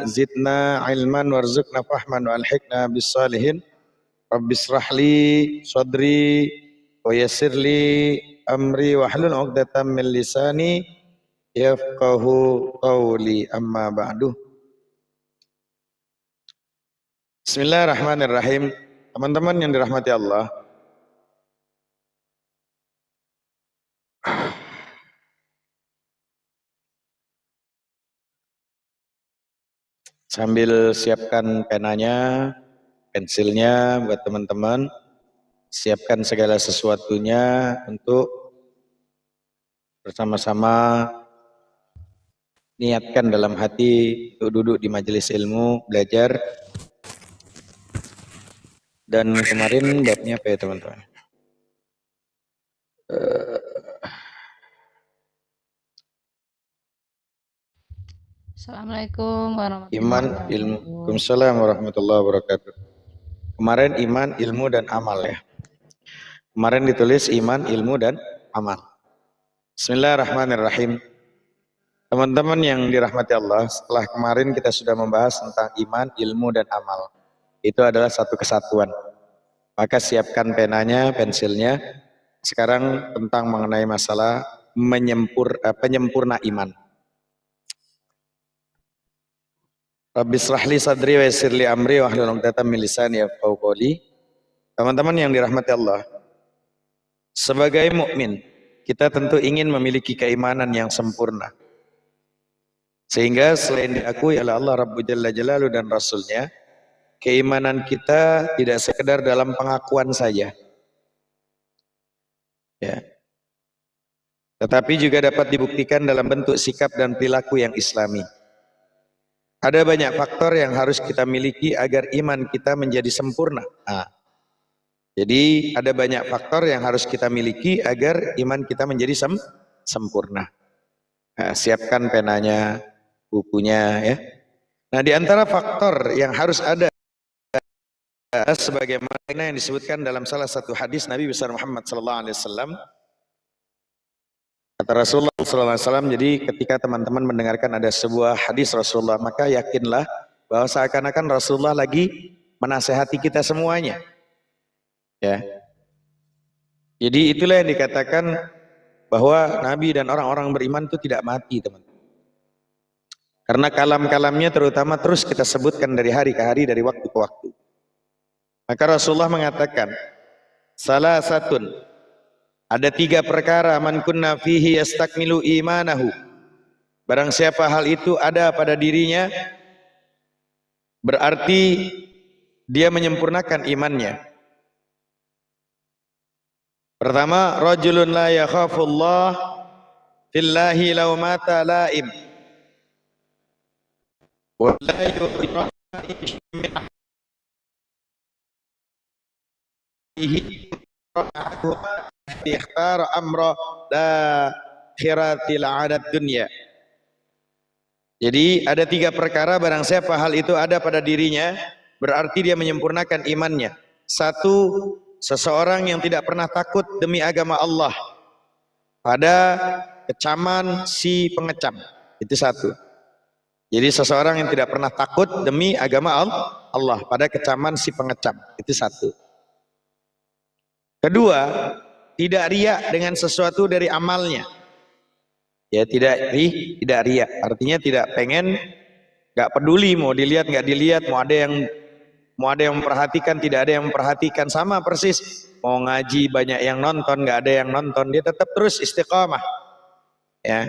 zidna ilman warzuqna fahman wa alhiqna bis salihin. Rabbishrah li sadri wa yassir li amri wahlul 'uqdatam min lisani yafqahu qawli, amma ba'du. Bismillahirrahmanirrahim. Teman-teman yang dirahmati Allah, sambil siapkan penanya, pensilnya buat teman-teman, siapkan segala sesuatunya untuk bersama-sama niatkan dalam hati untuk duduk di majelis ilmu, belajar. Dan kemarin babnya apa ya teman-teman? Assalamualaikum warahmatullahi Iman, wabarakatuh. ilmu. Waalaikumsalam warahmatullahi wabarakatuh. Kemarin iman, ilmu, dan amal ya. Kemarin ditulis iman, ilmu, dan amal. Bismillahirrahmanirrahim. Teman-teman yang dirahmati Allah, setelah kemarin kita sudah membahas tentang iman, ilmu, dan amal. Itu adalah satu kesatuan. Maka siapkan penanya, pensilnya. Sekarang tentang mengenai masalah penyempurna iman. Rabbishrah li sadri wa yassir li amri wahlul 'uqdatam min lisani yafqahu qawli. Teman-teman yang dirahmati Allah, sebagai mukmin kita tentu ingin memiliki keimanan yang sempurna. Sehingga selain diakui oleh Allah Rabbu Jalla Jalaluhu dan Rasulnya, keimanan kita tidak sekedar dalam pengakuan saja, ya, tetapi juga dapat dibuktikan dalam bentuk sikap dan perilaku yang islami. Ada banyak faktor yang harus kita miliki agar iman kita menjadi sempurna. Jadi ada banyak faktor yang harus kita miliki agar iman kita menjadi sempurna. Siapkan penanya, bukunya ya. Nah, di antara faktor yang harus ada sebagaimana yang disebutkan dalam salah satu hadis Nabi besar Muhammad SAW. Kata Rasulullah SAW, jadi ketika teman-teman mendengarkan ada sebuah hadis Rasulullah, maka yakinlah bahwa seakan-akan Rasulullah lagi menasehati kita semuanya. Ya. Jadi itulah yang dikatakan bahwa Nabi dan orang-orang beriman itu tidak mati, teman-teman. Karena kalam-kalamnya terutama terus kita sebutkan dari hari ke hari, dari waktu ke waktu. Maka Rasulullah mengatakan, salah satun, ada 3 perkara man kunna fihi yastakmilu imanahu. Barang siapa hal itu ada pada dirinya, berarti dia menyempurnakan imannya. Pertama, rajulun la yakhafullah fillahi laumata laim wa la yuridu ikhtar amra la khiratil adat dunya. Jadi ada 3 perkara barang siapa hal itu ada pada dirinya, berarti dia menyempurnakan imannya. 1, seseorang yang tidak pernah takut demi agama Allah pada kecaman si pengecam. Itu 1. Jadi seseorang yang tidak pernah takut demi agama Allah pada kecaman si pengecam. Itu 1. Kedua, tidak riya dengan sesuatu dari amalnya. Ya, tidak riya. Artinya tidak pengen, nggak peduli mau dilihat nggak dilihat, mau ada yang memperhatikan, tidak ada yang memperhatikan, sama persis. Mau ngaji banyak yang nonton, nggak ada yang nonton, dia tetap terus istiqomah. Ya,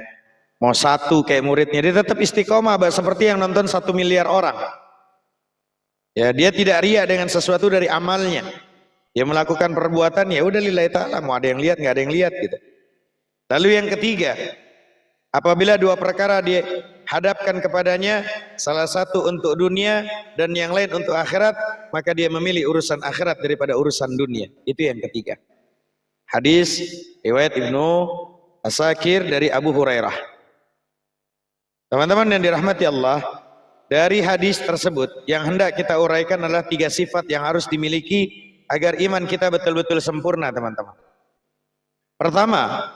mau 1 kayak muridnya, dia tetap istiqomah, seperti yang nonton 1 miliar orang. Ya, dia tidak riya dengan sesuatu dari amalnya. Dia melakukan perbuatan, ya udah lillahi ta'ala, mau ada yang lihat nggak ada yang lihat gitu. Lalu yang ketiga, apabila 2 perkara dia hadapkan kepadanya, salah satu untuk dunia dan yang lain untuk akhirat, maka dia memilih urusan akhirat daripada urusan dunia. Itu yang ketiga. Hadis riwayat Ibnu Asakir dari Abu Hurairah. Teman-teman yang dirahmati Allah, dari hadis tersebut yang hendak kita uraikan adalah 3 sifat yang harus dimiliki agar iman kita betul-betul sempurna, teman-teman. Pertama,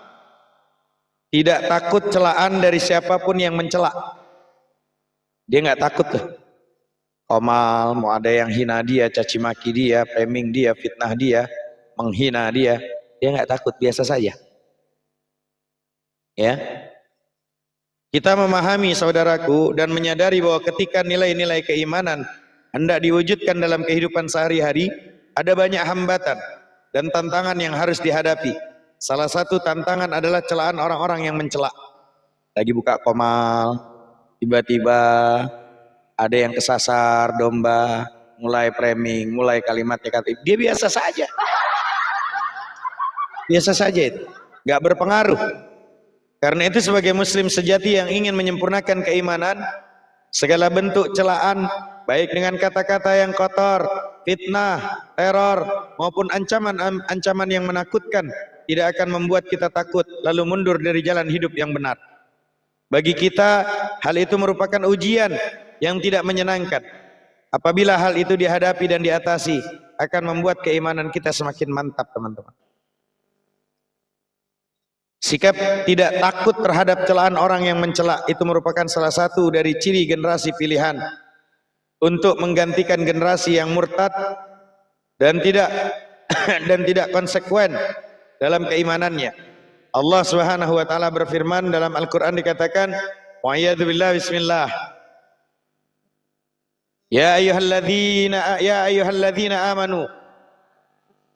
tidak takut celaan dari siapapun yang mencela. Dia nggak takut tuh. Komal, mau ada yang hina dia, caci maki dia, framing dia, fitnah dia, menghina dia. Dia nggak takut, biasa saja. Ya. Kita memahami saudaraku dan menyadari bahwa ketika nilai-nilai keimanan hendak diwujudkan dalam kehidupan sehari-hari, ada banyak hambatan dan tantangan yang harus dihadapi. Salah satu tantangan adalah celaan orang-orang yang mencela. Lagi buka komal, tiba-tiba ada yang kesasar domba, mulai framing, mulai kalimatnya kata dia biasa saja. Biasa saja itu, nggak berpengaruh. Karena itu sebagai muslim sejati yang ingin menyempurnakan keimanan, segala bentuk celaan, baik dengan kata-kata yang kotor, fitnah, teror, maupun ancaman yang menakutkan, tidak akan membuat kita takut lalu mundur dari jalan hidup yang benar. Bagi kita, hal itu merupakan ujian yang tidak menyenangkan. Apabila hal itu dihadapi dan diatasi, akan membuat keimanan kita semakin mantap, teman-teman. Sikap tidak takut terhadap celaan orang yang mencela itu merupakan salah satu dari ciri generasi pilihan untuk menggantikan generasi yang murtad dan tidak konsekuen dalam keimanannya. Allah Subhanahu wa taala berfirman dalam Al-Qur'an dikatakan, wa a'udzubillah bismillah. Ya ayyuhalladzina amanu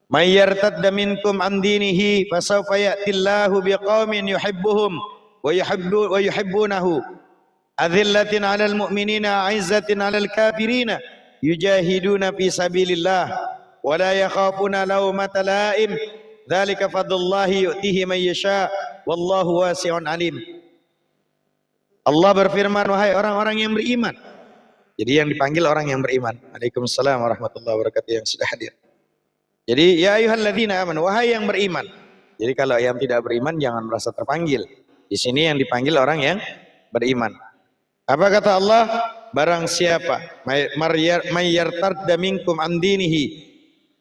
may yartadda minkum an dinihi fasawfa ya'tillahu biqaumin yuhibbuhum wa yuhibbunahu adzillatin 'alal mu'minina 'izzatin 'alal kafirina yujahiduna fi sabilillah wa la yakhafuna lawmata la'im dzalika fadlullahi yu'tihi man yasha wallahu wasi'un 'alim. Allah berfirman, wahai orang-orang yang beriman. Jadi yang dipanggil orang yang beriman. Waalaikumsalam warahmatullahi wabarakatuh yang sudah hadir. Jadi ya ayyuhalladzina amanu, wahai yang beriman. Jadi kalau yang tidak beriman jangan merasa terpanggil. Di sini yang dipanggil orang yang beriman. Apa kata Allah? Barang siapa mayyartadda minkum an dinihi,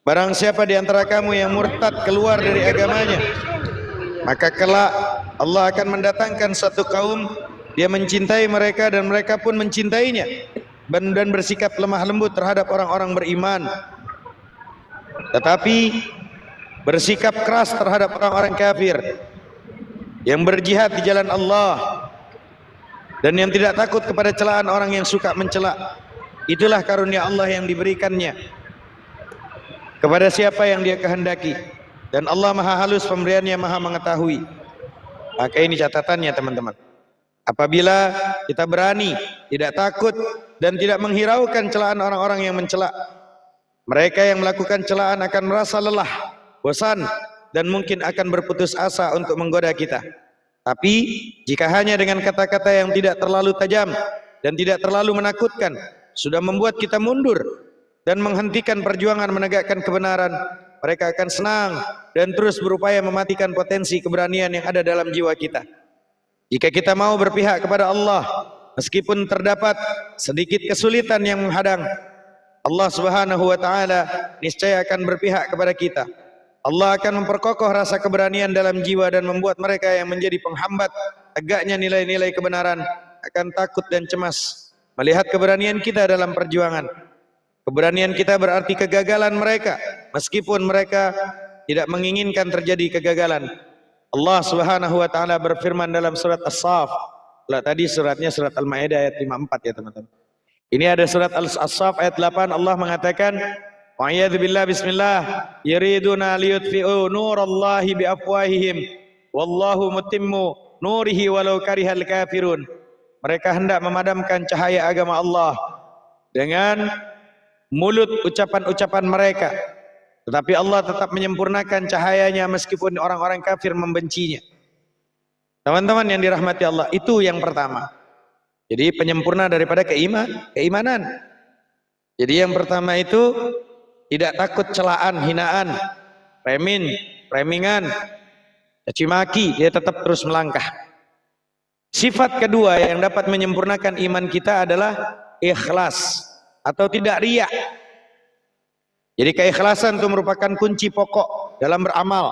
barang siapa di antara kamu yang murtad keluar dari agamanya, maka kelak Allah akan mendatangkan satu kaum, dia mencintai mereka dan mereka pun mencintainya, dan bersikap lemah lembut terhadap orang-orang beriman, tetapi bersikap keras terhadap orang-orang kafir yang berjihad di jalan Allah dan yang tidak takut kepada celaan orang yang suka mencela. Itulah karunia Allah yang diberikannya kepada siapa yang dia kehendaki, dan Allah maha halus pemberiannya, maha mengetahui. Maka ini catatannya, teman-teman. Apabila kita berani, tidak takut dan tidak menghiraukan celaan orang-orang yang mencela, mereka yang melakukan celaan akan merasa lelah, bosan, dan mungkin akan berputus asa untuk menggoda kita. Tapi jika hanya dengan kata-kata yang tidak terlalu tajam dan tidak terlalu menakutkan sudah membuat kita mundur dan menghentikan perjuangan menegakkan kebenaran, mereka akan senang dan terus berupaya mematikan potensi keberanian yang ada dalam jiwa kita. Jika kita mau berpihak kepada Allah, meskipun terdapat sedikit kesulitan yang menghadang, Allah Subhanahu wa taala niscaya akan berpihak kepada kita. Allah akan memperkokoh rasa keberanian dalam jiwa dan membuat mereka yang menjadi penghambat tegaknya nilai-nilai kebenaran akan takut dan cemas melihat keberanian kita dalam perjuangan. Keberanian kita berarti kegagalan mereka, meskipun mereka tidak menginginkan terjadi kegagalan. Allah Subhanahu wa taala berfirman dalam surat As-Saff. Tadi suratnya surat Al-Maidah ayat 54 ya, teman-teman. Ini ada surat As-Saff ayat 8. Allah mengatakan, wa'iyadzubillah bismillah, yuriduna liyutfi'u nurallahi biafwahihim wallahu mutimmu nurihi walau karihal kafirun. Mereka hendak memadamkan cahaya agama Allah dengan mulut ucapan-ucapan mereka, tetapi Allah tetap menyempurnakan cahayanya meskipun orang-orang kafir membencinya. Teman-teman yang dirahmati Allah, itu yang pertama. Jadi penyempurna daripada keimanan. Jadi yang pertama itu tidak takut celaan, hinaan, framingan, caci maki, dia tetap terus melangkah. Sifat kedua yang dapat menyempurnakan iman kita adalah ikhlas atau tidak riya. Jadi keikhlasan itu merupakan kunci pokok dalam beramal.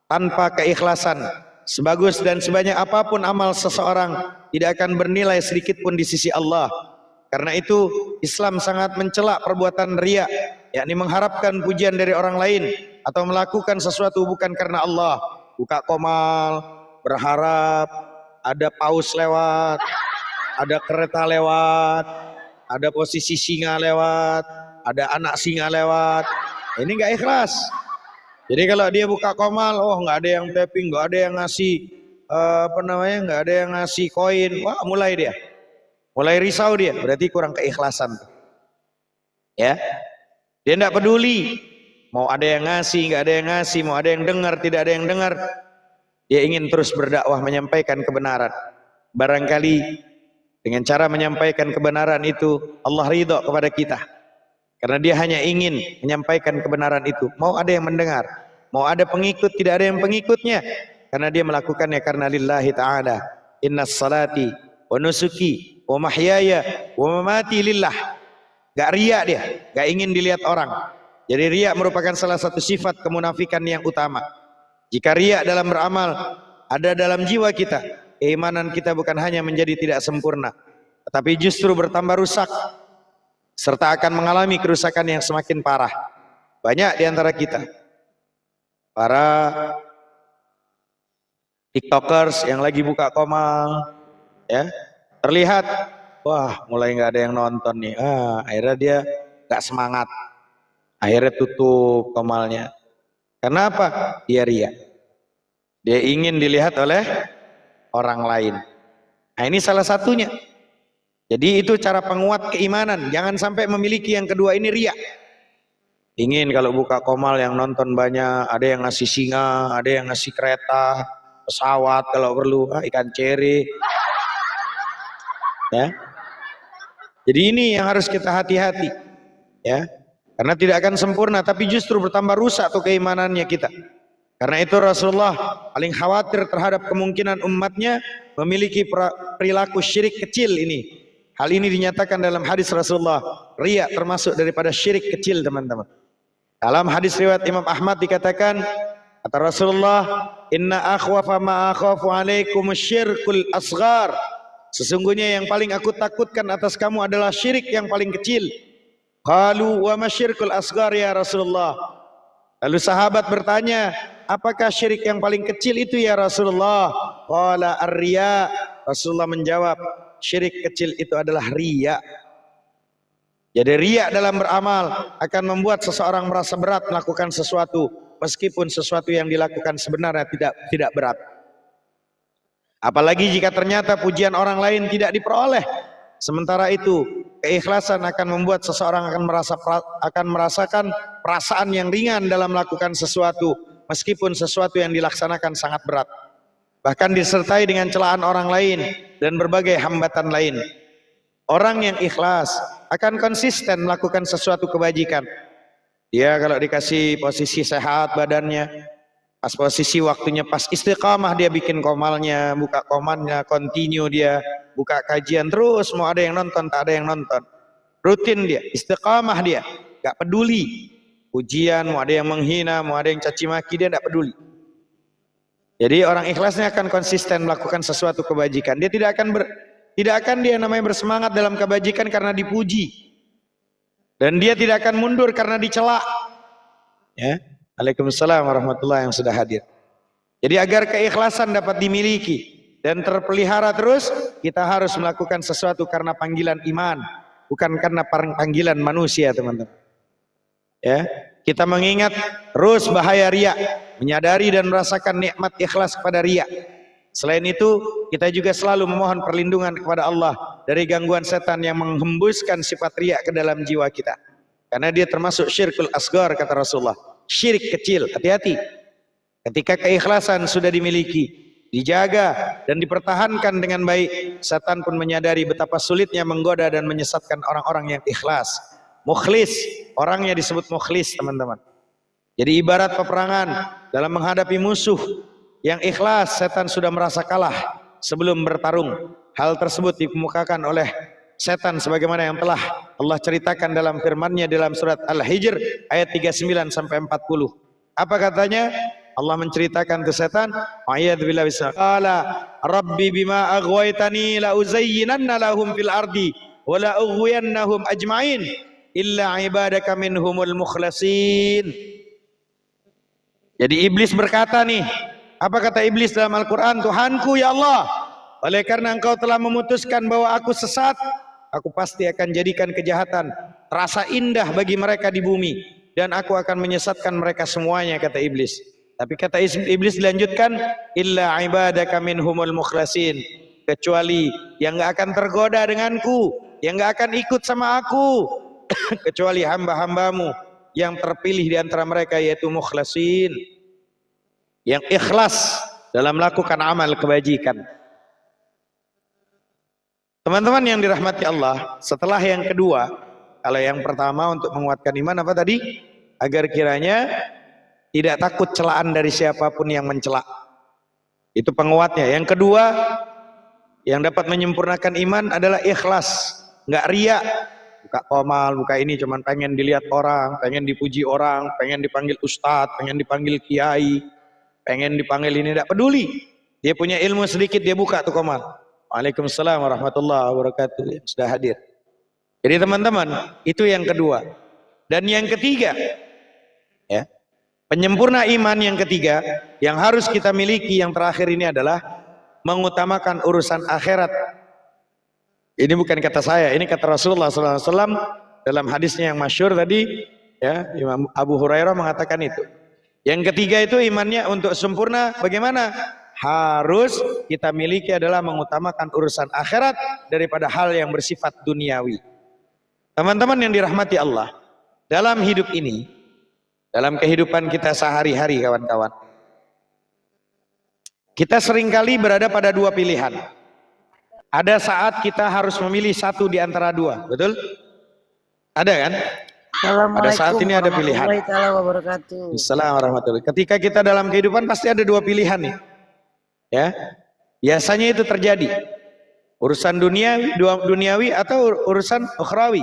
Tanpa keikhlasan sebagus dan sebanyak apapun amal seseorang tidak akan bernilai sedikit pun di sisi Allah. Karena itu Islam sangat mencela perbuatan riya, yakni mengharapkan pujian dari orang lain atau melakukan sesuatu bukan karena Allah. Buka komal, berharap ada paus lewat, ada kereta lewat, ada posisi singa lewat, ada anak singa lewat. Ini nggak ikhlas. Jadi kalau dia buka komal, oh nggak ada yang tapping, nggak ada yang ngasih nggak ada yang ngasih koin, wah mulai risau dia, berarti kurang keikhlasan. Ya, dia nggak peduli, mau ada yang ngasih, nggak ada yang ngasih, mau ada yang dengar, tidak ada yang dengar. Dia ingin terus berdakwah menyampaikan kebenaran. Barangkali dengan cara menyampaikan kebenaran itu Allah ridho kepada kita. Karena dia hanya ingin menyampaikan kebenaran itu. Mau ada yang mendengar, mau ada pengikut, tidak ada yang pengikutnya. Karena dia melakukannya karena lillahi ta'ala. Innas salati wa nusuki wa mahyaya wa mamati lillah. Gak riak dia, gak ingin dilihat orang. Jadi riak merupakan salah satu sifat kemunafikan yang utama. Jika riak dalam beramal ada dalam jiwa kita, keimanan kita bukan hanya menjadi tidak sempurna, tetapi justru bertambah rusak, serta akan mengalami kerusakan yang semakin parah. Banyak di antara kita, para tiktokers yang lagi buka komal, ya, terlihat, wah mulai nggak ada yang nonton nih, akhirnya dia nggak semangat, akhirnya tutup komalnya. Kenapa? Dia riya. Dia ingin dilihat oleh orang lain. Nah ini salah satunya. Jadi itu cara penguat keimanan. Jangan sampai memiliki yang kedua ini riya. Ingin kalau buka komal yang nonton banyak, ada yang ngasih singa, ada yang ngasih kereta, pesawat kalau perlu, ikan cere. Ya. Jadi ini yang harus kita hati-hati. Ya. Karena tidak akan sempurna, tapi justru bertambah rusak tuh keimanannya kita. Karena itu Rasulullah paling khawatir terhadap kemungkinan umatnya memiliki perilaku syirik kecil ini. Hal ini dinyatakan dalam hadis Rasulullah. Riya termasuk daripada syirik kecil, teman-teman. Dalam hadis riwayat Imam Ahmad dikatakan, kata Rasulullah, inna akhwafa ma akhafu alaikum syirkul asghar. Sesungguhnya yang paling aku takutkan atas kamu adalah syirik yang paling kecil. Qalu wa ma syirkul asghar ya Rasulullah. Lalu sahabat bertanya, apakah syirik yang paling kecil itu ya Rasulullah? Qala ar-riya. Rasulullah menjawab, syirik kecil itu adalah riya. Jadi riya dalam beramal akan membuat seseorang merasa berat melakukan sesuatu, meskipun sesuatu yang dilakukan sebenarnya tidak berat. Apalagi jika ternyata pujian orang lain tidak diperoleh. Sementara itu, keikhlasan akan membuat seseorang akan merasakan perasaan yang ringan dalam melakukan sesuatu, meskipun sesuatu yang dilaksanakan sangat berat. Bahkan disertai dengan celaan orang lain dan berbagai hambatan lain. Orang yang ikhlas akan konsisten melakukan sesuatu kebajikan. Dia kalau dikasih posisi sehat badannya, pas posisi waktunya pas istiqamah, dia bikin komalnya, buka komalnya, continue dia, buka kajian terus, mau ada yang nonton, tak ada yang nonton. Rutin dia, istiqamah dia, gak peduli. Ujian, mau ada yang menghina, mau ada yang caci maki, dia gak peduli. Jadi orang ikhlasnya akan konsisten melakukan sesuatu kebajikan. Dia tidak akan dia namanya bersemangat dalam kebajikan karena dipuji. Dan dia tidak akan mundur karena dicela. Ya. Waalaikumsalam warahmatullahi yang sudah hadir. Jadi agar keikhlasan dapat dimiliki dan terpelihara terus, kita harus melakukan sesuatu karena panggilan iman, bukan karena panggilan manusia, teman-teman. Ya, kita mengingat terus bahaya riya, menyadari dan merasakan nikmat ikhlas kepada riya. Selain itu, kita juga selalu memohon perlindungan kepada Allah dari gangguan setan yang menghembuskan sifat riya ke dalam jiwa kita. Karena dia termasuk syirkul asghar, kata Rasulullah. Syirik kecil, hati-hati. Ketika keikhlasan sudah dimiliki, dijaga dan dipertahankan dengan baik, setan pun menyadari betapa sulitnya menggoda dan menyesatkan orang-orang yang ikhlas. Mukhlis, orangnya disebut mukhlis, teman-teman. Jadi ibarat peperangan dalam menghadapi musuh yang ikhlas, setan sudah merasa kalah sebelum bertarung. Hal tersebut dikemukakan oleh setan sebagaimana yang telah Allah ceritakan dalam firman-Nya dalam surat Al-Hijr ayat 39 sampai 40. Apa katanya? Allah menceritakan ke setan, ayat billahi qala rabbi bima aghwaytani la uzayyinanna lahum fil ardi wa la ughwiyannahum ajma'in illa ibadaka minhumul mukhlasin. Jadi iblis berkata nih, apa kata iblis dalam Al-Quran? Tuhanku ya Allah, oleh karena engkau telah memutuskan bahwa aku sesat, aku pasti akan jadikan kejahatan terasa indah bagi mereka di bumi, dan aku akan menyesatkan mereka semuanya, kata iblis. Tapi kata iblis dilanjutkan, illa ibadaka minhumul mukhlasin, kecuali yang gak akan tergoda denganku, yang gak akan ikut sama aku, kecuali hamba-hambamu yang terpilih di antara mereka, yaitu mukhlasin, yang ikhlas dalam melakukan amal kebajikan. Teman-teman yang dirahmati Allah, setelah yang kedua, kalau yang pertama untuk menguatkan iman apa tadi? Agar kiranya tidak takut celaan dari siapapun yang mencela. Itu penguatnya. Yang kedua, yang dapat menyempurnakan iman adalah ikhlas, nggak riya. Buka komal, buka ini cuman pengen dilihat orang, pengen dipuji orang, pengen dipanggil ustadz, pengen dipanggil kiai, pengen dipanggil ini, tidak peduli. Dia punya ilmu sedikit, dia buka tuh komal. Waalaikumsalam warahmatullahi wabarakatuh, yang sudah hadir. Jadi teman-teman, itu yang kedua. Dan yang ketiga, ya, penyempurna iman yang ketiga yang harus kita miliki, yang terakhir ini adalah mengutamakan urusan akhirat. Ini bukan kata saya, ini kata Rasulullah SAW dalam hadisnya yang masyhur tadi, ya, Imam Abu Hurairah mengatakan itu. Yang ketiga itu imannya untuk sempurna bagaimana? Harus kita miliki adalah mengutamakan urusan akhirat daripada hal yang bersifat duniawi. Teman-teman yang dirahmati Allah, dalam hidup ini, dalam kehidupan kita sehari-hari kawan-kawan, kita seringkali berada pada dua pilihan. Ada saat kita harus memilih satu di antara dua, betul? Ada kan? Pada saat ini ada pilihan. Assalamualaikum warahmatullahi wabarakatuh. Ketika kita dalam kehidupan pasti ada dua pilihan nih. Ya, biasanya itu terjadi. Urusan duniawi atau urusan ukhrawi.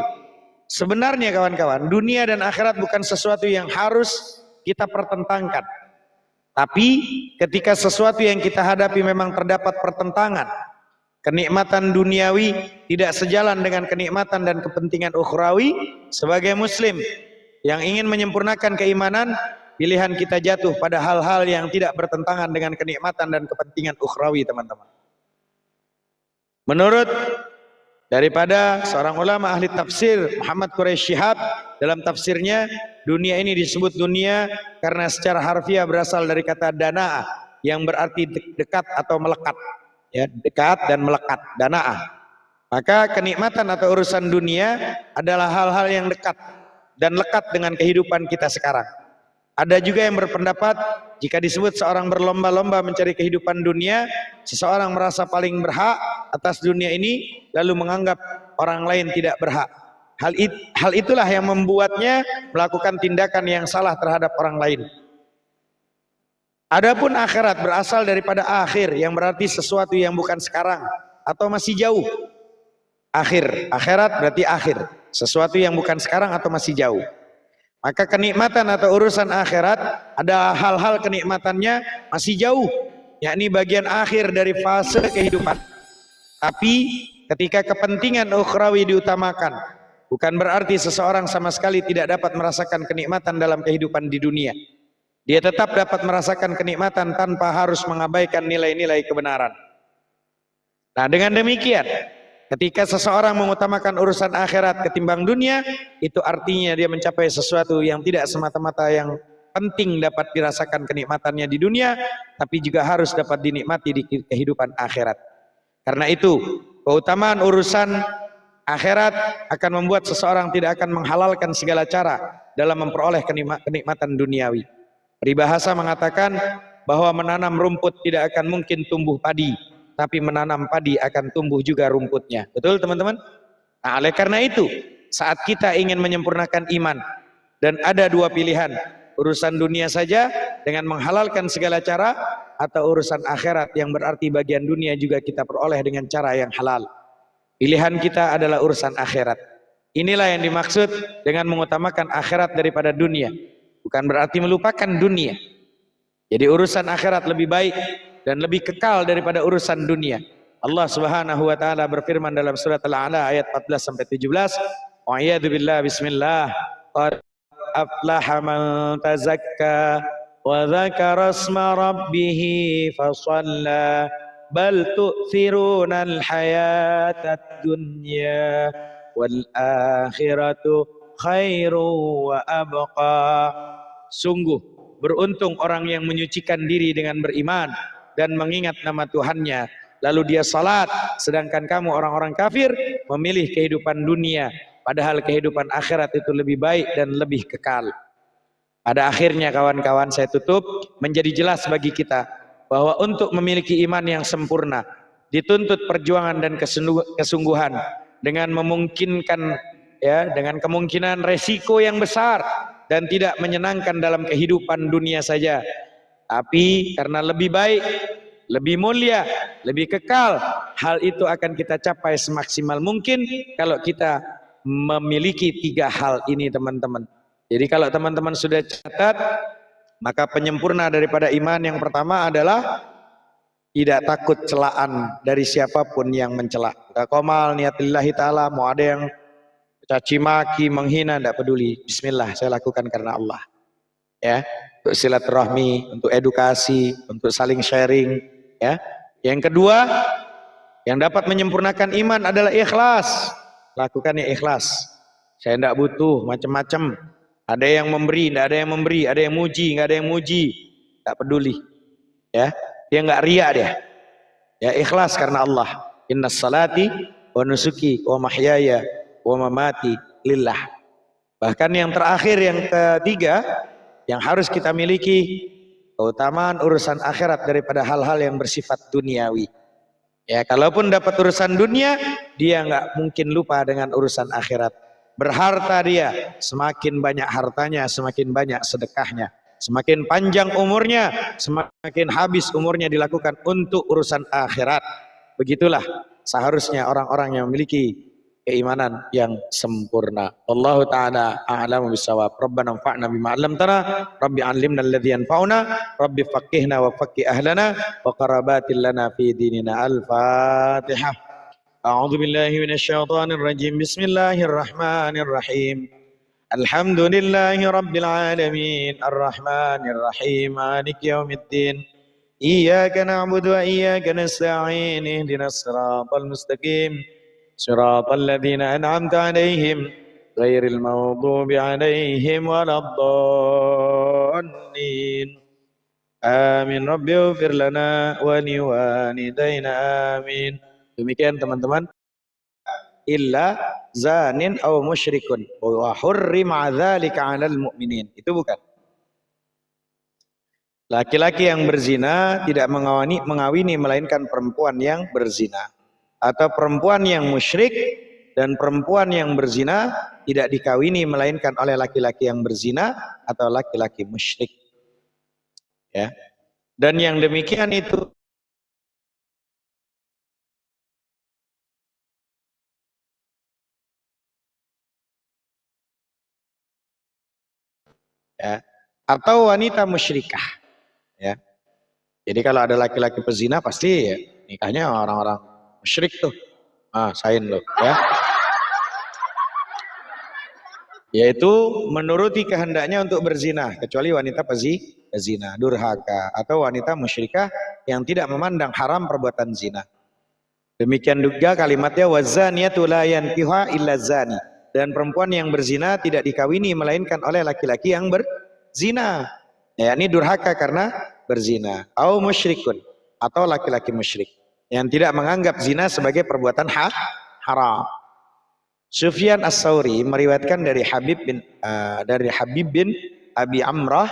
Sebenarnya kawan-kawan, dunia dan akhirat bukan sesuatu yang harus kita pertentangkan. Tapi ketika sesuatu yang kita hadapi memang terdapat pertentangan, kenikmatan duniawi tidak sejalan dengan kenikmatan dan kepentingan ukhrawi, sebagai muslim yang ingin menyempurnakan keimanan, pilihan kita jatuh pada hal-hal yang tidak bertentangan dengan kenikmatan dan kepentingan ukhrawi, teman-teman. Menurut daripada seorang ulama ahli tafsir Muhammad Quraisy Shihab, dalam tafsirnya, dunia ini disebut dunia karena secara harfiah berasal dari kata dana'a yang berarti dekat atau melekat. Ya, dekat dan melekat, dana'a. Maka kenikmatan atau urusan dunia adalah hal-hal yang dekat dan lekat dengan kehidupan kita sekarang. Ada juga yang berpendapat jika disebut seorang berlomba-lomba mencari kehidupan dunia, seseorang merasa paling berhak atas dunia ini lalu menganggap orang lain tidak berhak. Hal itulah yang membuatnya melakukan tindakan yang salah terhadap orang lain. Adapun akhirat berasal daripada akhir, yang berarti sesuatu yang bukan sekarang atau masih jauh. Akhirat berarti akhir, sesuatu yang bukan sekarang atau masih jauh. Maka kenikmatan atau urusan akhirat ada hal-hal kenikmatannya masih jauh, yakni bagian akhir dari fase kehidupan. Tapi ketika kepentingan ukhrawi diutamakan, bukan berarti seseorang sama sekali tidak dapat merasakan kenikmatan dalam kehidupan di dunia. Dia tetap dapat merasakan kenikmatan tanpa harus mengabaikan nilai-nilai kebenaran. Nah, dengan demikian, ketika seseorang mengutamakan urusan akhirat ketimbang dunia, itu artinya dia mencapai sesuatu yang tidak semata-mata yang penting dapat dirasakan kenikmatannya di dunia, tapi juga harus dapat dinikmati di kehidupan akhirat. Karena itu, keutamaan urusan akhirat akan membuat seseorang tidak akan menghalalkan segala cara dalam memperoleh kenikmatan duniawi. Peribahasa mengatakan bahwa menanam rumput tidak akan mungkin tumbuh padi, tapi menanam padi akan tumbuh juga rumputnya. Betul teman-teman? Nah, oleh karena itu, saat kita ingin menyempurnakan iman dan ada dua pilihan, urusan dunia saja dengan menghalalkan segala cara, atau urusan akhirat yang berarti bagian dunia juga kita peroleh dengan cara yang halal. Pilihan kita adalah urusan akhirat. Inilah yang dimaksud dengan mengutamakan akhirat daripada dunia. Bukan berarti melupakan dunia. Jadi urusan akhirat lebih baik dan lebih kekal daripada urusan dunia. Allah Subhanahu wa taala berfirman dalam surat Al-A'la ayat 14 sampai 17, "Wa'iyadu billah bismillah. Qad aflaha man tazakka wa dzakara isma rabbih fasalla bal tu'thirunal hayatad dunya wal akhiratu khairu wa abqa." Sungguh beruntung orang yang menyucikan diri dengan beriman dan mengingat nama Tuhannya, lalu dia salat, sedangkan kamu orang-orang kafir memilih kehidupan dunia, padahal kehidupan akhirat itu lebih baik dan lebih kekal. Pada akhirnya kawan-kawan, saya tutup, menjadi jelas bagi kita bahwa untuk memiliki iman yang sempurna dituntut perjuangan dan kesungguhan dengan memungkinkan dengan kemungkinan resiko yang besar dan tidak menyenangkan dalam kehidupan dunia saja, tapi karena lebih baik, lebih mulia, lebih kekal, hal itu akan kita capai semaksimal mungkin kalau kita memiliki 3 hal ini, teman-teman. Jadi kalau teman-teman sudah catat, maka penyempurna daripada iman yang pertama adalah tidak takut celaan dari siapapun yang mencela. Qamal niatillahi ta'ala, mau ada yang caci maki, menghina, tidak peduli. Bismillah, saya lakukan karena Allah. Ya, untuk silaturahmi, untuk edukasi, untuk saling sharing. Ya. Yang kedua, yang dapat menyempurnakan iman adalah ikhlas. Lakukan ya ikhlas. Saya tidak butuh macam-macam. Ada yang memberi, tidak ada yang memberi. Ada yang muji, nggak ada yang muji. Tak peduli. Ya, dia nggak riak dia. Ya, ikhlas karena Allah. Innas salati wa nusuki wa mahyaya wa mamati lillah. Bahkan yang terakhir, yang ketiga, yang harus kita miliki, keutamaan urusan akhirat daripada hal-hal yang bersifat duniawi. Ya, kalaupun dapat urusan dunia, dia nggak mungkin lupa dengan urusan akhirat. Berharta dia, semakin banyak hartanya, semakin banyak sedekahnya. Semakin panjang umurnya, semakin habis umurnya dilakukan untuk urusan akhirat. Begitulah seharusnya orang-orang yang memiliki keimanan yang sempurna. Allah Ta'ala a'lamu bissawab. Rabbana anfa'na bima 'allamtana, Rabbi 'allimna alladhi yanfa'una, Rabbi faqihna wa faqih ahlana wa qarabatil lana fi dinina. Al-Fatihah. A'udzu billahi minasyaitonir rajim. Bismillahirrahmanirrahim. Alhamdulillahi rabbil alamin, arrahmanir rahim, maliki yaumiddin. Iyyaka na'budu wa iyyaka nasta'in. Ihdinas siratal mustaqim. Siratal ladzina an'amta 'alaihim ghairil maghdubi 'alaihim waladdallin. Amin. Rabbi ighfir lana wa liwalidayna. Amin. Demikian teman-teman. Illa zanin aw musyrikun wa hurrima dzalika 'alal mu'minin. Itu bukan. Laki-laki yang berzina tidak mengawini melainkan perempuan yang berzina, atau perempuan yang musyrik dan perempuan yang berzina tidak dikawini melainkan oleh laki-laki yang berzina atau laki-laki musyrik. Ya. Dan yang demikian itu ya, atau wanita musyrikah. Ya. Jadi kalau ada laki-laki pezina pasti ya, nikahnya orang-orang musyrik tuh. Sain loh, ya. Yaitu menuruti kehendaknya untuk berzina, kecuali wanita pezina, durhaka, atau wanita musyrikah yang tidak memandang haram perbuatan zina. Demikian juga kalimatnya wazaniyatu la yankihuha illa zani, dan perempuan yang berzina tidak dikawini melainkan oleh laki-laki yang berzina. Ya, ini durhaka karena berzina. Au musyrikun, atau laki-laki musyrik yang tidak menganggap zina sebagai perbuatan haram. Sufyan As-Sauri meriwayatkan dari Habib bin Abi Amrah,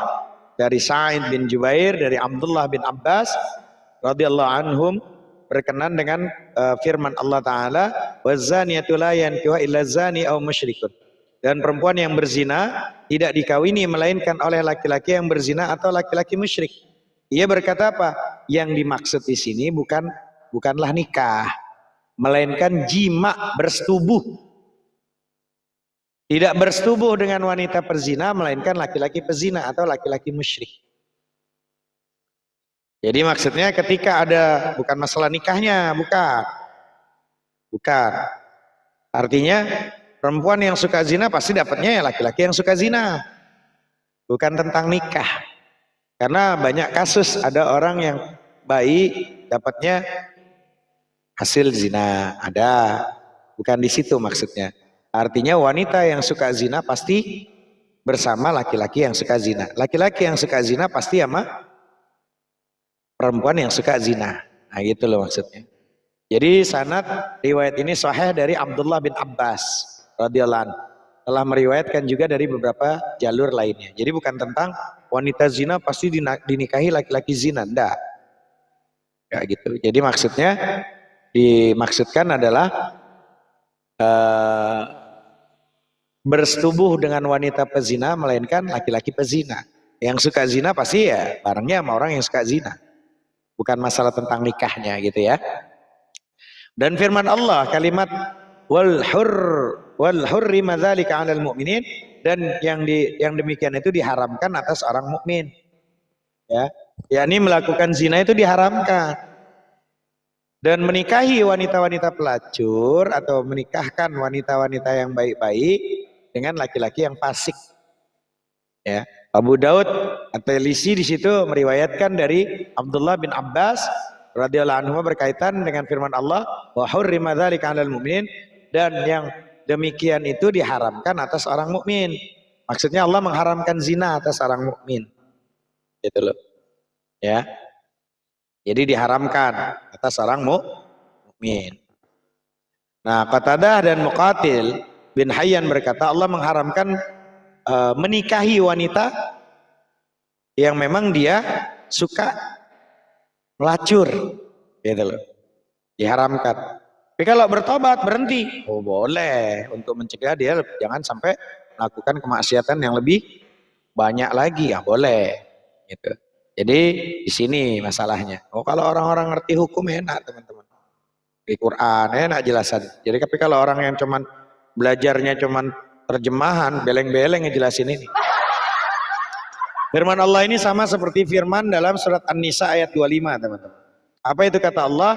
dari Sa'id bin Jubair, dari Abdullah bin Abbas radhiyallahu anhum, berkenan dengan firman Allah Ta'ala, wazaniyatu la yankihuha illa zani aw musyrikun, dan perempuan yang berzina tidak dikawini melainkan oleh laki-laki yang berzina atau laki-laki musyrik. Ia berkata apa? Yang dimaksud di sini bukanlah nikah, melainkan jima, bersetubuh. Tidak bersetubuh dengan wanita perzina melainkan laki-laki pezina atau laki-laki musyrik. Jadi maksudnya ketika ada, bukan masalah nikahnya, bukan. Artinya perempuan yang suka zina pasti dapatnya ya laki-laki yang suka zina, bukan tentang nikah. Karena banyak kasus ada orang yang baik dapatnya hasil zina, ada, bukan di situ maksudnya. Artinya wanita yang suka zina pasti bersama laki-laki yang suka zina. Laki-laki yang suka zina pasti sama perempuan yang suka zina. Nah gitu loh maksudnya. Jadi sanad riwayat ini sahih dari Abdullah bin Abbas radhiyallahu anhu. Telah meriwayatkan juga dari beberapa jalur lainnya. Jadi bukan tentang wanita zina pasti dinikahi laki-laki zina, enggak. Kayak gitu. Jadi maksudnya dimaksudkan adalah bersetubuh dengan wanita pezina melainkan laki-laki pezina. Yang suka zina pasti ya barengnya sama orang yang suka zina. Bukan masalah tentang nikahnya gitu ya. Dan firman Allah kalimat wal hurrima dzalika 'alal mu'minin, dan yang demikian itu diharamkan atas orang mukmin. Ya. Yakni melakukan zina itu diharamkan. Dan menikahi wanita-wanita pelacur atau menikahkan wanita-wanita yang baik-baik dengan laki-laki yang fasik. Ya. Abu Daud At-Tailisi di situ meriwayatkan dari Abdullah bin Abbas radhiyallahu anhu berkaitan dengan firman Allah wa hurrima dzalika 'alal mu'minin, dan yang demikian itu diharamkan atas orang mukmin. Maksudnya Allah mengharamkan zina atas orang mukmin. Gitu loh. Ya. Jadi diharamkan atas orang mukmin. Nah, Qatadah dan Muqatil bin Hayyan berkata Allah mengharamkan menikahi wanita yang memang dia suka melacur, gitu loh. Diharamkan. Tapi kalau bertobat berhenti, oh boleh, untuk mencegah dia jangan sampai melakukan kemaksiatan yang lebih banyak lagi, ya boleh, gitu. Jadi di sini masalahnya. Oh kalau orang-orang ngerti hukum enak teman-teman. Di Quran enak jelasan. Jadi tapi kalau orang yang cuman belajarnya cuman terjemahan, beleng-beleng ngejelasin ini. Firman Allah ini sama seperti firman dalam surat An-Nisa ayat 25 teman-teman. Apa itu kata Allah?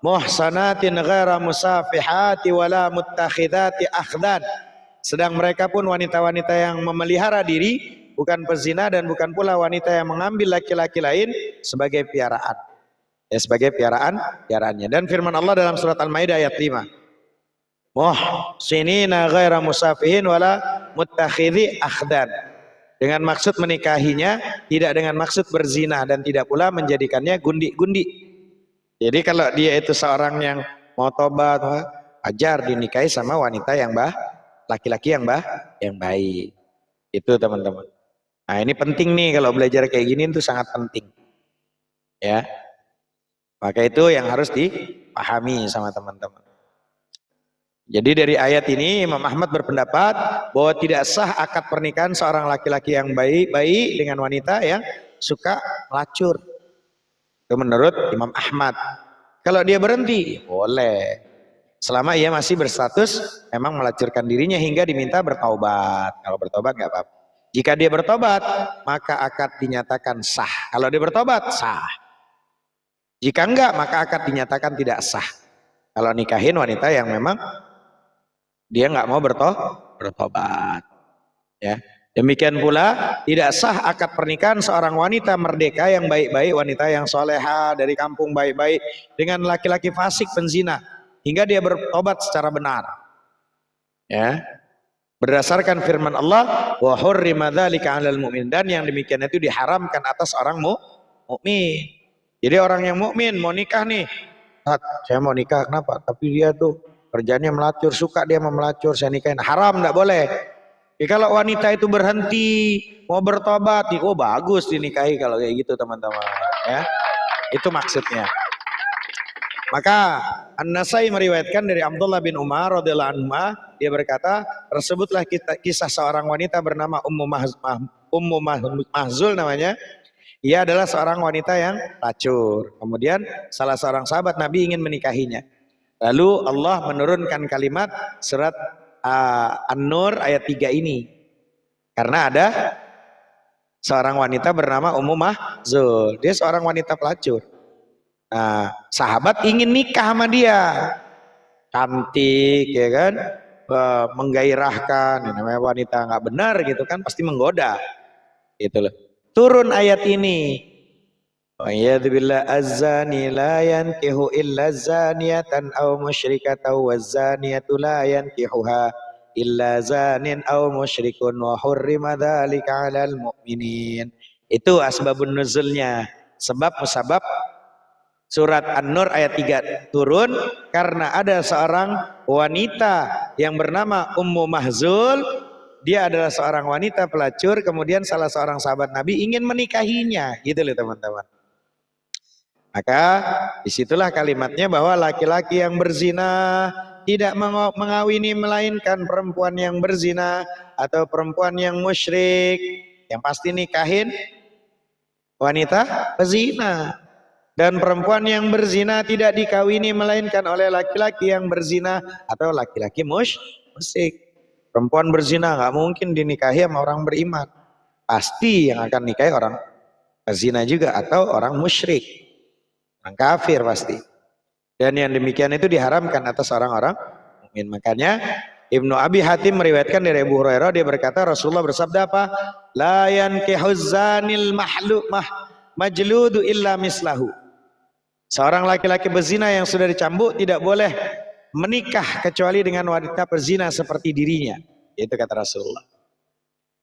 Muhsanatin ghaira musafihati wala muttakhidati akhdan. Sedang mereka pun wanita-wanita yang memelihara diri, bukan pezina dan bukan pula wanita yang mengambil laki-laki lain sebagai piaraan. Ya sebagai piaraannya. Dan firman Allah dalam surat Al-Maidah ayat 5. Muhsinina ghaira musafihin wala muttakhidhi akhdan. Dengan maksud menikahinya, tidak dengan maksud berzina dan tidak pula menjadikannya gundi-gundi. Jadi kalau dia itu seorang yang mau tobat, ajar dinikahi sama wanita yang laki-laki yang baik. Itu teman-teman. Nah ini penting nih kalau belajar kayak gini itu sangat penting. Ya. Maka itu yang harus dipahami sama teman-teman. Jadi dari ayat ini Imam Ahmad berpendapat bahwa tidak sah akad pernikahan seorang laki-laki yang baik-baik dengan wanita yang suka melacur. Itu menurut Imam Ahmad. Kalau dia berhenti, boleh. Selama ia masih berstatus memang melacurkan dirinya hingga diminta bertaubat. Kalau bertobat nggak apa-apa. Jika dia bertobat, maka akad dinyatakan sah. Kalau dia bertobat, sah. Jika enggak, maka akad dinyatakan tidak sah. Kalau nikahin wanita yang memang dia nggak mau bertobat. Ya. Demikian pula tidak sah akad pernikahan seorang wanita merdeka yang baik-baik, wanita yang soleha dari kampung baik-baik dengan laki-laki fasik penzina hingga dia bertobat secara benar. Ya. Berdasarkan firman Allah, wa hurrima dzalika 'alal mu'min, dan yang demikian itu diharamkan atas orang mukmin. Jadi orang yang mukmin mau nikah nih, saya mau nikah kenapa? Tapi dia tuh kerjanya melacur, suka dia melacur, saya nikahin. Haram, enggak boleh. Kalau wanita itu berhenti mau bertobat, oh bagus dinikahi kalau kayak gitu teman-teman. Ya, itu maksudnya. Maka An-Nasai meriwayatkan dari Abdullah bin Umar radhiyallahu anhu, dia berkata, tersebutlah kisah seorang wanita bernama Ummu Mahzul namanya. Ia adalah seorang wanita yang pelacur. Kemudian salah seorang sahabat Nabi ingin menikahinya. Lalu Allah menurunkan kalimat surat An-Nur ayat 3 ini. Karena ada seorang wanita bernama Ummu Mahzul. Dia seorang wanita pelacur. Nah, sahabat ingin nikah sama dia. Cantik, ya kan? Menggairahkan. Namanya wanita nggak benar gitu kan, pasti menggoda. Gitu loh. Turun ayat ini. Wa'iyadzubillah az-zani la yankihu illa zaniyatan aw musyrikatan waz-zaniyatu la yankihuha illa zanin aw musyrikun wa hurrima dzalika 'alal mu'minin. Itu asbabun nuzulnya. Sebab musabab surat An-Nur ayat 3 turun karena ada seorang wanita yang bernama Ummu Mahzul. Dia adalah seorang wanita pelacur, kemudian salah seorang sahabat Nabi ingin menikahinya, gitu loh teman-teman. Maka disitulah kalimatnya bahwa laki-laki yang berzina tidak mengawini melainkan perempuan yang berzina atau perempuan yang musyrik. Yang pasti nikahin wanita pezina. Dan perempuan yang berzina tidak dikawini melainkan oleh laki-laki yang berzina atau laki-laki musyrik. Perempuan berzina nggak mungkin dinikahi sama orang beriman. Pasti yang akan nikahi orang berzina juga atau orang musyrik. Orang kafir pasti. Dan yang demikian itu diharamkan atas orang-orang mukmin. Makanya Ibnu Abi Hatim meriwayatkan dari Abu Hurairah, dia berkata Rasulullah bersabda apa? La yankihuz zanil majludu illa mislahu. Seorang laki-laki berzina yang sudah dicambuk tidak boleh menikah kecuali dengan wanita berzina seperti dirinya. Itu kata Rasulullah.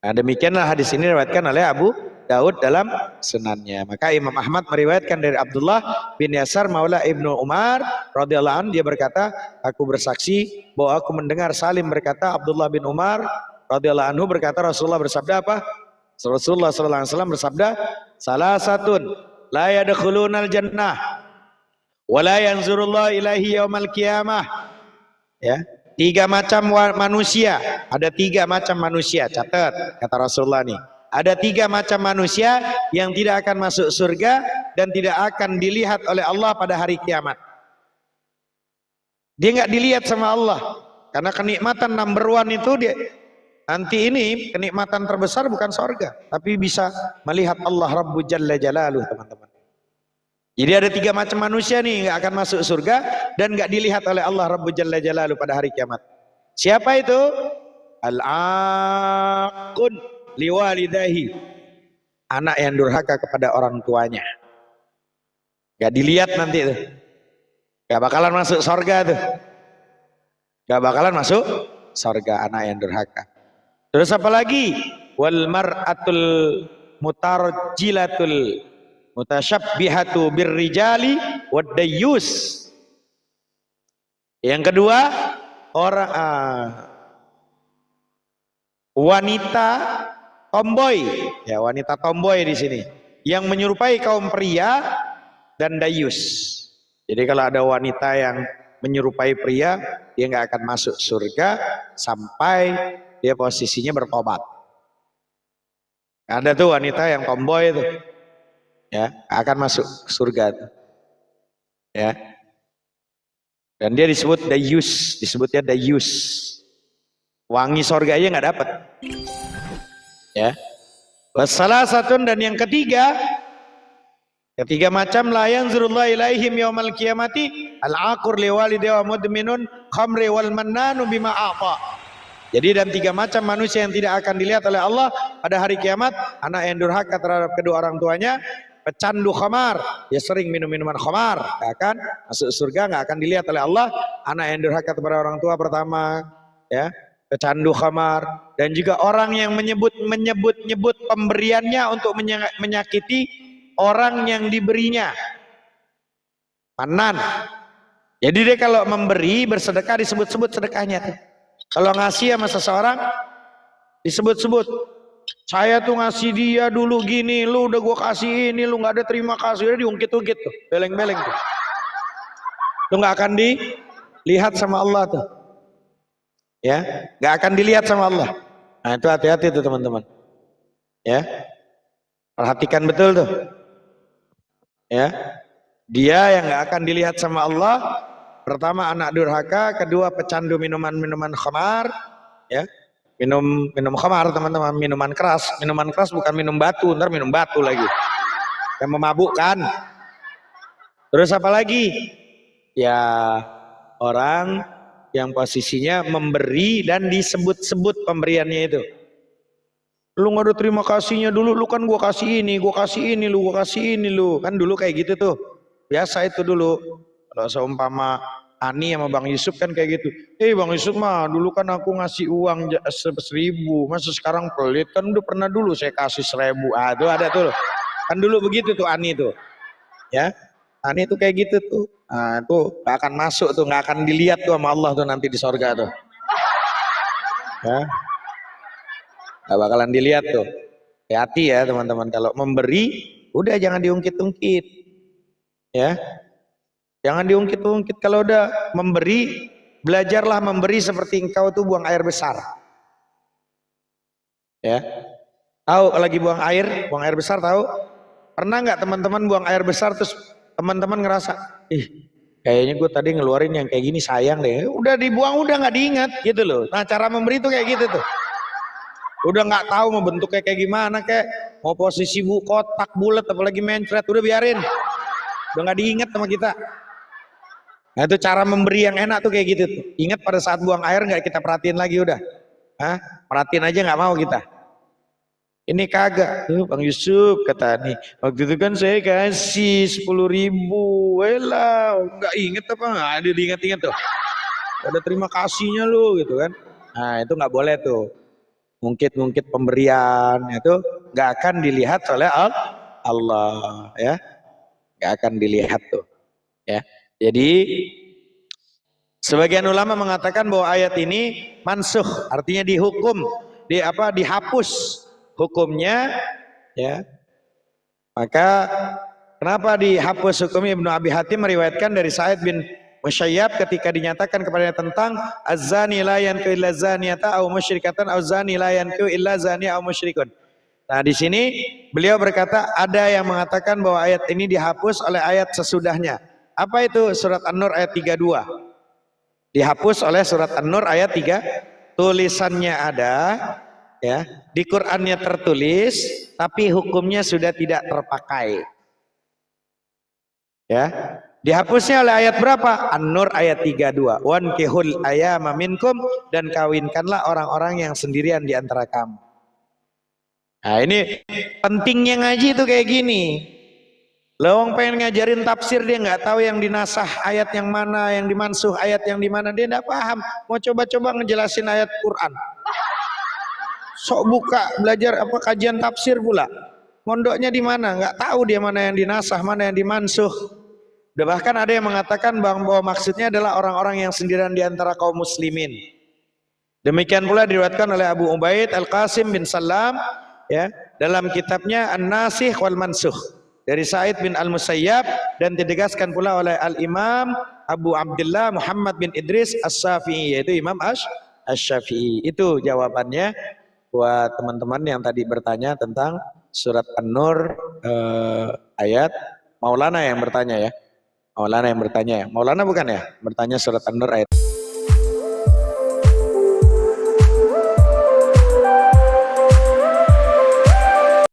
Nah, demikianlah hadis ini diriwayatkan oleh Abu Daud dalam sunannya. Maka Imam Ahmad meriwayatkan dari Abdullah bin Yasar maula Ibnu Umar radhiyallahu anhu, dia berkata, aku bersaksi bahwa aku mendengar Salim berkata, Abdullah bin Umar radhiyallahu anhu berkata Rasulullah bersabda apa? Rasulullah sallallahu alaihi wasallam bersabda, salasatun la yadkhulunal jannah wala yanzurullah ilaihi yaumal qiyamah. Ya, 3 macam manusia, ada 3 macam manusia, catat kata Rasulullah nih. Ada 3 macam manusia yang tidak akan masuk surga dan tidak akan dilihat oleh Allah pada hari kiamat. Dia nggak dilihat sama Allah karena kenikmatan number 1 itu dia nanti ini kenikmatan terbesar bukan surga, tapi bisa melihat Allah Rabbu Jalla Jalaluh, teman-teman. Jadi ada 3 macam manusia nih nggak akan masuk surga dan nggak dilihat oleh Allah Rabbu Jalla Jalaluh pada hari kiamat. Siapa itu? Al-aqun liwalidahi, anak yang durhaka kepada orang tuanya. Nggak dilihat nanti itu, nggak bakalan masuk surga tuh, nggak bakalan masuk surga anak yang durhaka. Terus apa lagi? Wal mar'atul mutarjilatul mutasyabbihatu birrijali waddayus. Yang kedua, orang wanita tomboy, ya wanita tomboy di sini yang menyerupai kaum pria dan dayus. Jadi kalau ada wanita yang menyerupai pria, dia nggak akan masuk surga sampai dia posisinya bertobat. Ada tuh wanita yang tomboy itu, ya akan masuk surga tuh. Ya, dan dia disebut dayus, disebutnya dayus, wangi surga aja nggak dapat. Ya, salah satu dan yang ketiga macam la yanzurullah ilaihim yaumal qiyamati al-aqur liwalidayhi wa mudminun khamri wal mannanu bima a'ta. Jadi dan 3 macam manusia yang tidak akan dilihat oleh Allah pada hari kiamat, anak yang durhaka terhadap kedua orang tuanya, pecandu khamar, dia sering minum minuman khamar, gak akan masuk surga, gak akan dilihat oleh Allah. Anak yang durhaka kepada orang tua pertama, ya, pecandu khamar, dan juga orang yang menyebut pemberiannya untuk menyakiti orang yang diberinya. Manan. Jadi dia kalau memberi bersedekah disebut-sebut sedekahnya tuh. Kalau ngasih sama seseorang disebut-sebut, saya tuh ngasih dia dulu gini, lu udah gua kasih ini, lu nggak ada terima kasih, udah diungkit-ungkit tuh, beleng-beleng tuh. Lu nggak akan dilihat sama Allah tuh, ya, nggak akan dilihat sama Allah. Nah itu hati-hati tuh teman-teman, ya, perhatikan betul tuh, ya. Dia yang nggak akan dilihat sama Allah. Pertama anak durhaka, kedua pecandu minuman-minuman khamar, ya. minum khamar teman-teman, minuman keras bukan minum batu, ntar minum batu lagi yang memabukkan. Terus apa lagi? Ya orang yang posisinya memberi dan disebut-sebut pemberiannya itu. Lu nggak ada terima kasihnya dulu, lu kan gua kasih ini, lu, gua kasih ini lu. Kan dulu kayak gitu tuh. Biasa itu dulu. Kalau seumpama Ani sama Bang Yusuf kan kayak gitu. Bang Yusuf mah dulu kan aku ngasih uang 1.000, masa sekarang pelit, kan udah pernah dulu saya kasih 1.000. Ah itu ada tuh. Kan dulu begitu tuh Ani tuh. Ya. Ani tuh kayak gitu tuh. Nah, tuh gak akan masuk tuh, gak akan dilihat tuh sama Allah tuh nanti di sorga tuh. Ya. Gak bakalan dilihat tuh. Hati-hati ya teman-teman, kalau memberi udah jangan diungkit-ungkit. Ya. Jangan diungkit-ungkit. Kalau udah memberi, belajarlah memberi seperti engkau tuh buang air besar. Ya. Tahu lagi buang air besar tahu? Pernah nggak teman-teman buang air besar terus teman-teman ngerasa, kayaknya gue tadi ngeluarin yang kayak gini sayang deh. Udah dibuang, udah nggak diingat gitu loh. Nah cara memberi tuh kayak gitu tuh. Udah nggak tahu mau bentuknya kayak gimana, kayak mau posisi kotak bulat apalagi mencret, udah biarin. Udah nggak diingat sama kita. Nah itu cara memberi yang enak tuh kayak gitu tuh. Ingat pada saat buang air nggak kita perhatiin lagi udah. Hah? Perhatiin aja nggak mau kita. Ini kagak tuh Bang Yusuf kata nih, waktu itu kan saya kasih 10.000, lah nggak inget apa, nggak ada diingat-ingat tuh, ada terima kasihnya lu gitu kan. Nah itu nggak boleh tuh, ngungkit-ngungkit pemberian itu nggak akan dilihat oleh Allah ya, nggak akan dilihat tuh ya. Jadi sebagian ulama mengatakan bahwa ayat ini mansukh, artinya dihukum, dihapus hukumnya ya. Maka kenapa dihapus hukumnya? Ibnu Abi Hatim meriwayatkan dari Sa'id bin Musayyab ketika dinyatakan kepadanya tentang az-zani la yankihu illa zaniyata aw musyrikatan aw zani la yankihu illa zaniya aw musyrikun. Nah di sini beliau berkata ada yang mengatakan bahwa ayat ini dihapus oleh ayat sesudahnya. Apa itu? Surat An-Nur ayat 32. Dihapus oleh surat An-Nur ayat 3. Tulisannya ada ya, di Qur'annya tertulis tapi hukumnya sudah tidak terpakai. Ya. Dihapusnya oleh ayat berapa? An-Nur ayat 32. Wankihul ayyama minkum, dan kawinkanlah orang-orang yang sendirian di antara kamu. Nah, ini pentingnya ngaji itu kayak gini. Lawang pengen ngajarin tafsir, dia nggak tahu yang dinasah ayat yang mana, yang dimansuh ayat yang di mana, dia nggak paham. Mau coba-coba ngejelasin ayat Quran. Sok buka belajar kajian tafsir pula. Mondoknya di mana? Nggak tahu dia mana yang dinasah, mana yang dimansuh. Udah bahkan ada yang mengatakan bahwa maksudnya adalah orang-orang yang sendirian di antara kaum muslimin. Demikian pula diriwayatkan oleh Abu Ubaid Al-Qasim bin Salam ya, dalam kitabnya An-Nasikh wal Mansukh dari Sa'id bin Al-Musayyab, dan ditegaskan pula oleh Al-Imam Abu Abdullah Muhammad bin Idris As-Syafi'i, yaitu Imam Asy-Syafi'i. Itu jawabannya buat teman-teman yang tadi bertanya tentang surat An-Nur ayat. Maulana yang bertanya ya. Maulana yang bertanya ya. Maulana bukan ya? Bertanya surat An-Nur ayat